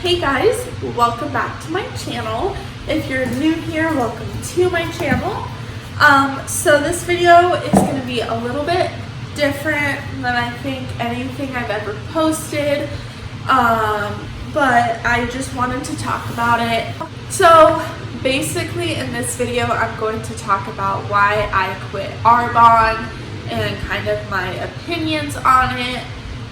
Hey guys, welcome back to my channel. If you're new here, welcome to my channel. So this video is going to be a little bit different than I think anything I've ever posted, but I just wanted to talk about it. So basically in this video I'm going to talk about why I quit Arbonne and kind of my opinions on it.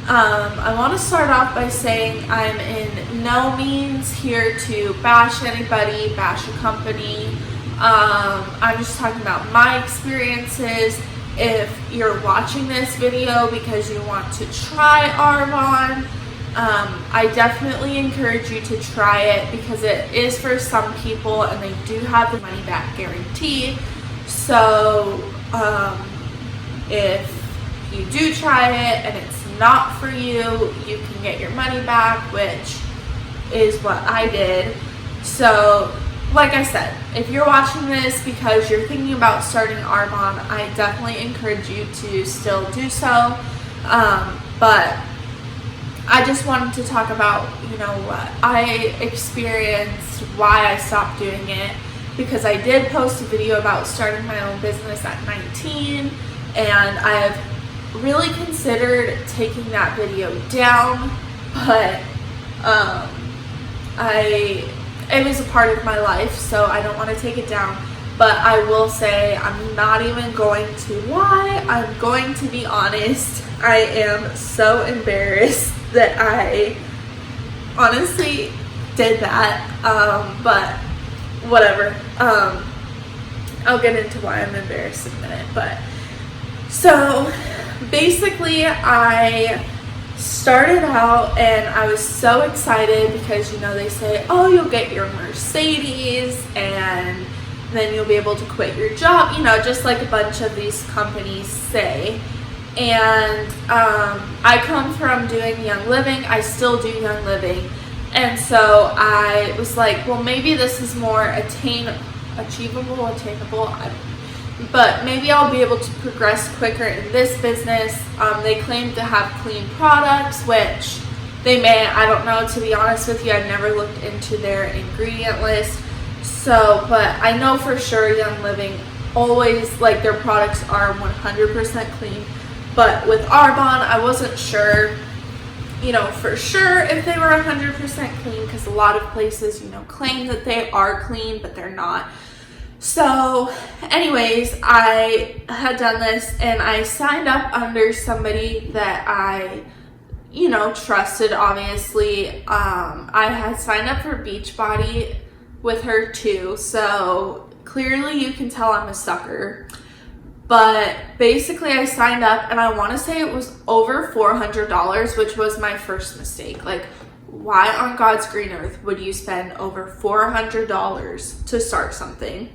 I want to start off by saying I'm in no means here to bash anybody, bash a company. I'm just talking about my experiences. If you're watching this video because you want to try Arbonne, I definitely encourage you to try it because it is for some people and they do have the money back guarantee. So if you do try it and it's not for you, you can get your money back, which is what I did. So like I said, if you're watching this because you're thinking about starting Arbonne, I definitely encourage you to still do so. But I just wanted to talk about, what I experienced, why I stopped doing it, because I did post a video about starting my own business at 19, and I've really considered taking that video down, but it was a part of my life, so I don't want to take it down. But I will say I'm not even going to lie. I'm going to be honest. I am so embarrassed that I honestly did that, but whatever. I'll get into why I'm embarrassed in a minute. But so basically I started out and I was so excited because they say, oh, you'll get your Mercedes and then you'll be able to quit your job, just like a bunch of these companies say. And I come from doing Young Living. I still do Young Living, and so I was like, well, maybe this is more attainable, but maybe I'll be able to progress quicker in this business. They claim to have clean products, which they may. I don't know, to be honest with you. I've never looked into their ingredient list. So, but I know for sure Young Living always, like, their products are 100% clean. But with Arbonne, I wasn't sure, for sure if they were 100% clean, because a lot of places, claim that they are clean, but they're not. So anyways, I had done this and I signed up under somebody that I, trusted, obviously. I had signed up for Beachbody with her too. So clearly you can tell I'm a sucker. But basically I signed up and I want to say it was over $400, which was my first mistake. Like, why on God's green earth would you spend over $400 to start something?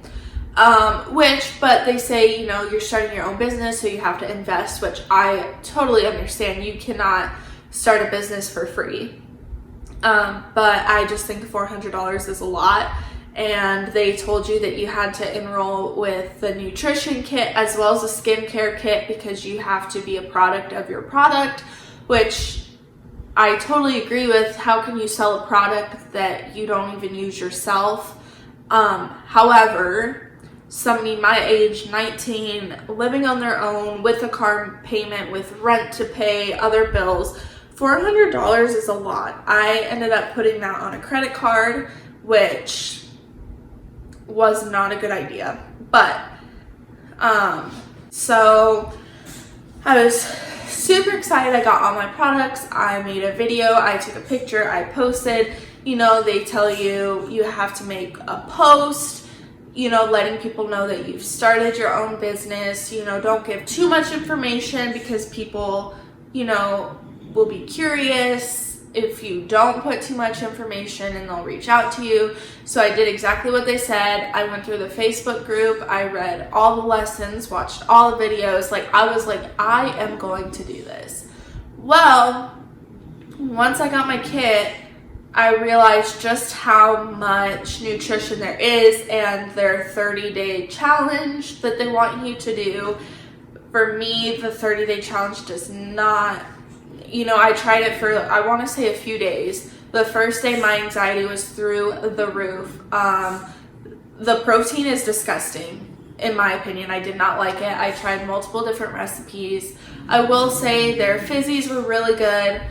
But they say, you're starting your own business, so you have to invest, which I totally understand. You cannot start a business for free. But I just think $400 is a lot. And they told you that you had to enroll with the nutrition kit as well as a skincare kit because you have to be a product of your product, which I totally agree with. How can you sell a product that you don't even use yourself? However, somebody my age, 19, living on their own with a car payment, with rent to pay, other bills, $400 is a lot. I ended up putting that on a credit card, which was not a good idea. But so I was super excited. I got all my products. I made a video. I took a picture. I posted. They tell you have to make a post, letting people know that you've started your own business. Don't give too much information because people, will be curious if you don't put too much information, and they'll reach out to you. So I did exactly what they said. I went through the Facebook group. I read all the lessons, watched all the videos. I was like, I am going to do this. Well, once I got my kit, I realized just how much nutrition there is and their 30-day challenge that they want you to do. For me, the 30-day challenge does not, I tried it for, I want to say a few days, the first day my anxiety was through the roof. The protein is disgusting, in my opinion. I did not like it. I tried multiple different recipes. I will say their fizzies were really good.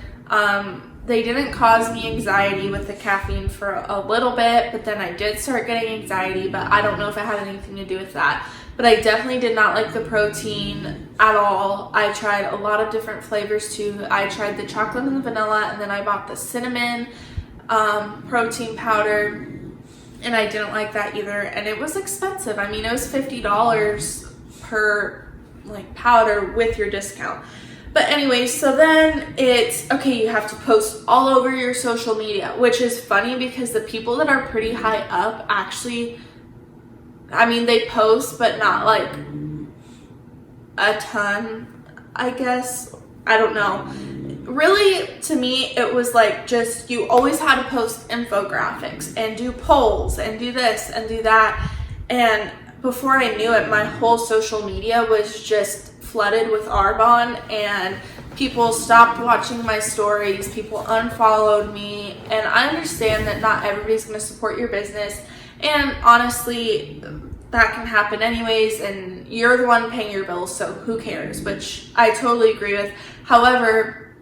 They didn't cause me anxiety with the caffeine for a little bit, but then I did start getting anxiety, but I don't know if it had anything to do with that. But I definitely did not like the protein at all. I tried a lot of different flavors too. I tried the chocolate and the vanilla, and then I bought the cinnamon protein powder, and I didn't like that either. And it was expensive. I mean, it was $50 per like powder with your discount. But anyway, so then it's, okay, you have to post all over your social media, which is funny because the people that are pretty high up actually, I mean, they post, but not like a ton, I guess. I don't know. Really, to me, it was like just, you always had to post infographics and do polls and do this and do that. And before I knew it, my whole social media was just flooded with Arbonne, and people stopped watching my stories, people unfollowed me, and I understand that not everybody's going to support your business, and honestly that can happen anyways, and you're the one paying your bills, so who cares, which I totally agree with. However,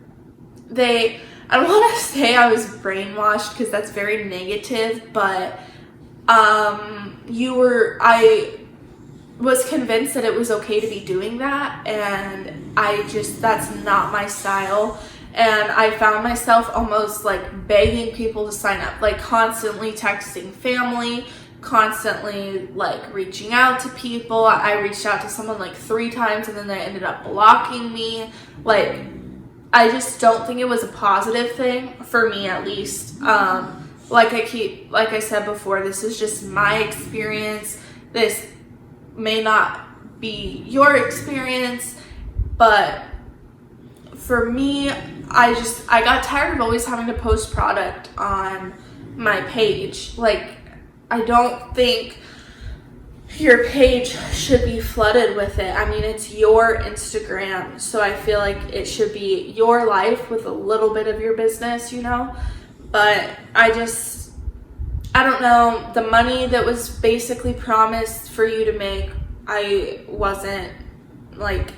I don't want to say I was brainwashed because that's very negative, but I was convinced that it was okay to be doing that, and that's not my style. And I found myself almost like begging people to sign up, like constantly texting family, constantly like reaching out to people. I reached out to someone like 3 times and then they ended up blocking me. Like, I just don't think it was a positive thing for me, at least. Like I said before, this is just my experience. This may not be your experience, but for me, I got tired of always having to post product on my page. Like, I don't think your page should be flooded with it. I mean, it's your Instagram, so I feel like it should be your life with a little bit of your business, you know? But I don't know, the money that was basically promised for you to make, I wasn't, like,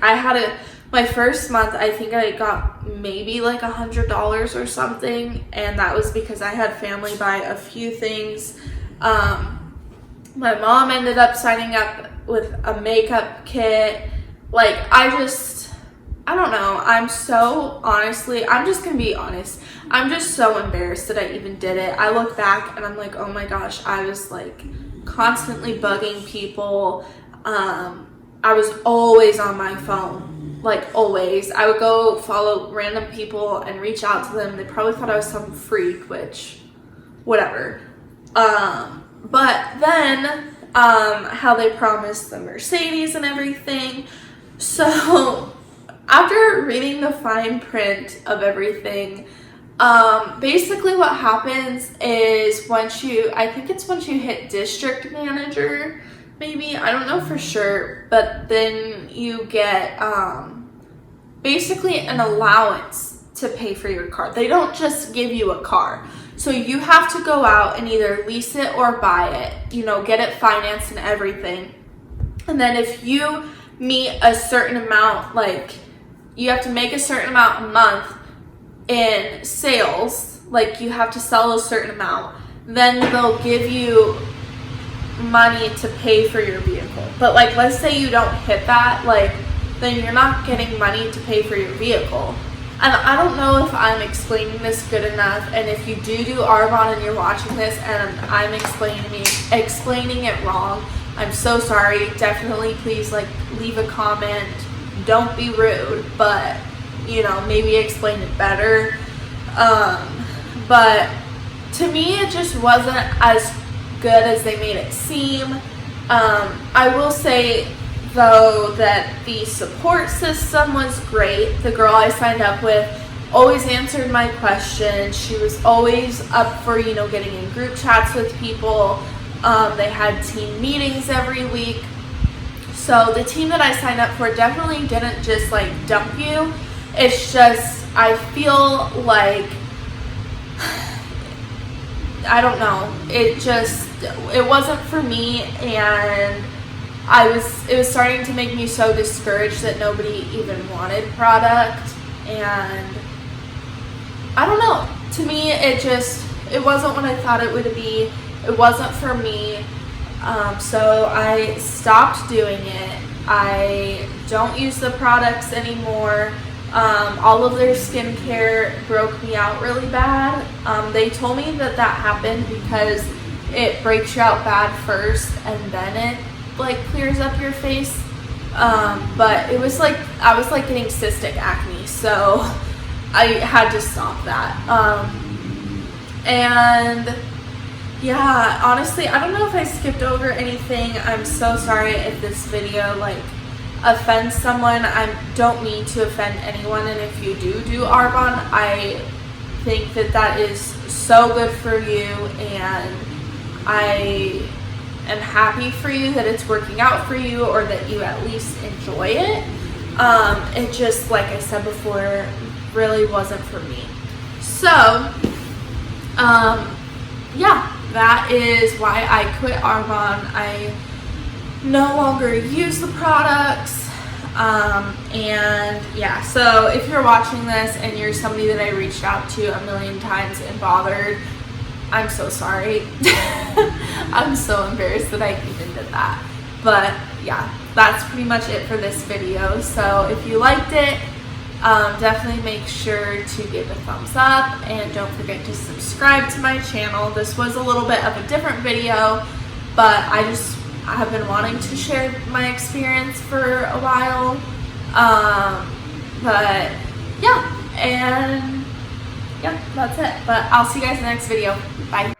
my first month, I think I got maybe like $100 or something, and that was because I had family buy a few things. My mom ended up signing up with a makeup kit. Like, I don't know, I'm just gonna be honest, I'm just so embarrassed that I even did it. I look back and I'm like, oh my gosh, I was like constantly bugging people. I was always on my phone, like always. I would go follow random people and reach out to them. They probably thought I was some freak, which, whatever. But then, how they promised the Mercedes and everything. So, after reading the fine print of everything, basically what happens is once you hit district manager, maybe, I don't know for sure, but then you get, basically an allowance to pay for your car. They don't just give you a car. So you have to go out and either lease it or buy it, get it financed and everything. And then if you meet a certain amount, like you have to make a certain amount a month in sales, like you have to sell a certain amount, then they'll give you money to pay for your vehicle. But like, let's say you don't hit that, like, then you're not getting money to pay for your vehicle. And I don't know if I'm explaining this good enough, and if you do Arbonne and you're watching this and I'm explaining it wrong, I'm so sorry. Definitely please like leave a comment. Don't be rude, but maybe explain it better. But to me it just wasn't as good as they made it seem. I will say though that the support system was great. The girl I signed up with always answered my questions. She was always up for, getting in group chats with people. They had team meetings every week. So the team that I signed up for definitely didn't just like dump you. It's just, I feel like I don't know, it wasn't for me, and it was starting to make me so discouraged that nobody even wanted product. And I don't know, to me it wasn't what I thought it would be. It wasn't for me. So I stopped doing it. I don't use the products anymore. All of their skincare broke me out really bad. They told me that happened because it breaks you out bad first and then it like clears up your face. But it was like, I was like getting cystic acne, so I had to stop that. And yeah, honestly, I don't know if I skipped over anything. I'm so sorry if this video like offends someone. I don't mean to offend anyone, and if you do Arbonne, I think that is so good for you, and I am happy for you that it's working out for you, or that you at least enjoy it. It just, like I said before, really wasn't for me. So yeah, that is why I quit Arbonne. I no longer use the products. And yeah, so if you're watching this and you're somebody that I reached out to a million times and bothered, I'm so sorry. I'm so embarrassed that I even did that. But yeah, that's pretty much it for this video. So if you liked it, definitely make sure to give a thumbs up, and don't forget to subscribe to my channel. This was a little bit of a different video, but I have been wanting to share my experience for a while. But yeah, and yeah, that's it. But I'll see you guys in the next video. Bye.